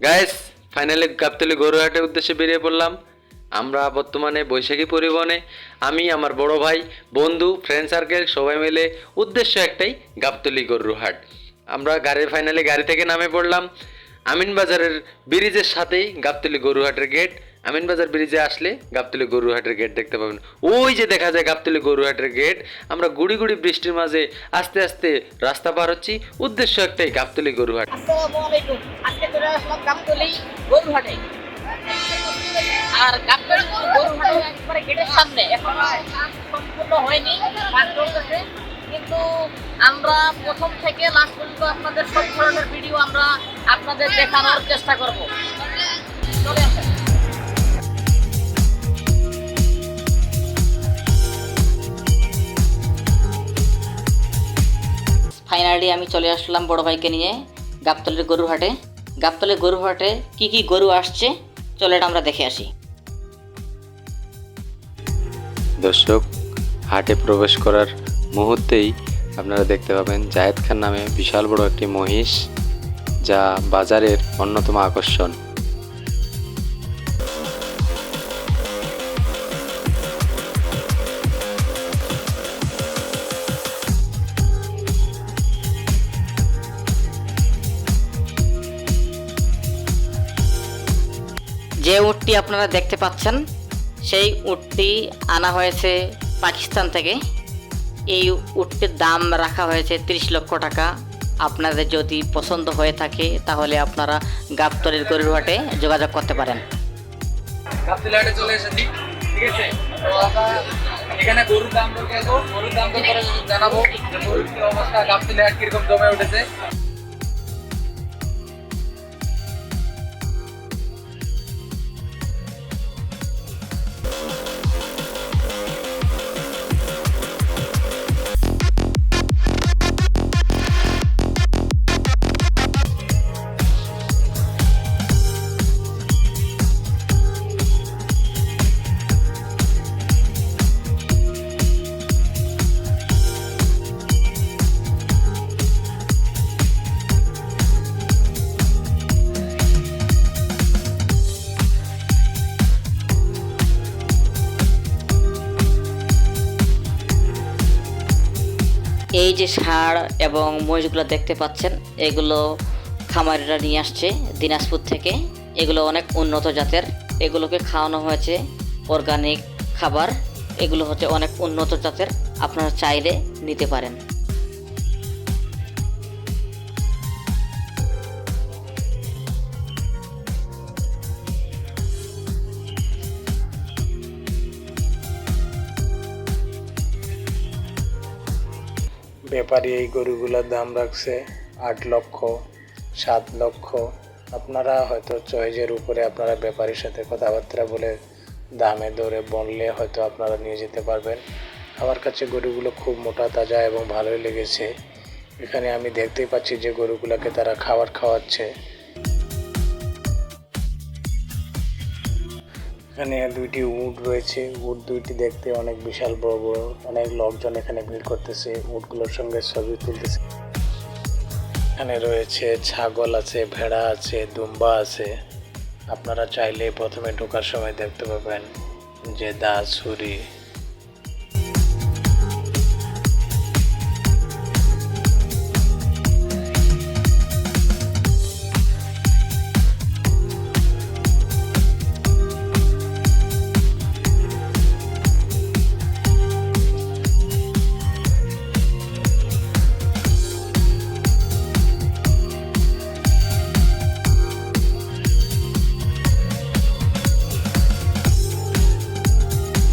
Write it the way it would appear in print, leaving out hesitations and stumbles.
Guys, finally Gabtali গরুহাটের উদ্দেশ্যে বেরিয়ে পড়লাম। আমরা বর্তমানে বৈশাখী পরিবহনে, আমি, আমার বড় ভাই, বন্ধু, ফ্রেন্ড সার্কেল সবাই মিলে উদ্দেশ্য একটাই, গাবতলী গরুহাট। আমরা ফাইনালি গাড়ি থেকে নামে পড়লাম। আমিনবাজারের ব্রিজের সাথেই গাবতলী গরুহাটের গেট। আমিনবাজার ব্রিজে আসলে গাবতলী গরুহাটের গেট দেখতে পাবেন। ওই যে দেখা যায় গাবতলী গরুহাটের গেট। আমরা গুড়ি গুড়ি বৃষ্টির মাঝে আস্তে আস্তে রাস্তা পার হচ্ছি, উদ্দেশ্য একটাই, গাবতলী গরুহাট। আসসালামু আলাইকুম। আজকে চলে আসলাম গাবতলী গরুহাটে। আর গাবতলী গরুহাটে একবারে গেটের সামনে, এখন কাজ সম্পূর্ণ হয়নি, কাজ চলতেছে। কিন্তু আমরা প্রথম থেকে লাস্ট পর্যন্ত আপনাদের সব ধরনের ভিডিও আমরা আপনাদের দেখানোর চেষ্টা করব। চলে আসেন। ফাইনালি আমি চলে আসলাম বড় ভাইকে নিয়ে গাবতলীর গরুহাটে। গাবতলীর গরুহাটে কি কি গরু আসছে, চলে আমরা দেখে আসি। দর্শক, হাটে প্রবেশ করার মুহূর্তেই আপনারা দেখতে পাবেন জায়েদ খান নামে বিশাল বড় একটি মহিষ, যা বাজারের অন্যতম আকর্ষণ। যে উটটি আপনারা দেখতে পাচ্ছেন, সেই উটটি আনা হয়েছে পাকিস্তান থেকে। এই উটটির দাম রাখা হয়েছে 30 লক্ষ টাকা। আপনাদের যদি পছন্দ হয়ে থাকে তাহলে আপনারা গাবতলীর গরুহাটে যোগাযোগ করতে পারেন। গাবতলী হাটে চলে এসেছি, ঠিক আছে। তো আমরা এখানে গরুর দাম দর করবো, গরুর দাম দর করে জানাবো যে গরুর কি অবস্থা, গাবতলী হাট কিরকম জমে উঠেছে। এই যে ষাঁড় এবং মহিষগুলো দেখতে পাচ্ছেন, এগুলো খামারিরা নিয়ে আসছে দিনাজপুর থেকে। এগুলো অনেক উন্নত জাতের, এগুলোকে খাওয়ানো হয়েছে অর্গানিক খাবার। এগুলো হচ্ছে অনেক উন্নত জাতের, আপনারা চাইলে নিতে পারেন। ব্যাপারী এই গরুগুলোর দাম রাখছে 8 লক্ষ, 7 লক্ষ। আপনারা হয়তো চয়েজের উপরে আপনারা ব্যাপারীর সাথে কথাবার্তা বলে দামে দরে বললে হয়তো আপনারা নিয়ে যেতে পারবেন। আমার কাছে গরুগুলো খুব মোটা তাজা এবং ভালোই লেগেছে। এখানে আমি দেখতেই পাচ্ছি যে গরুগুলোকে তারা খাবার খাওয়াচ্ছে। এখানে 2টি উট রয়েছে। উট 2টি দেখতে অনেক বিশাল বড় বড়। অনেক লোকজন এখানে ভিড় করতেছে, উটগুলোর সঙ্গে ছবি তুলতেছে। এখানে রয়েছে ছাগল আছে, ভেড়া আছে, দুম্বা আছে। আপনারা চাইলে প্রথমে ঢোকার সময় দেখতে পাবেন যে দা, ছুরি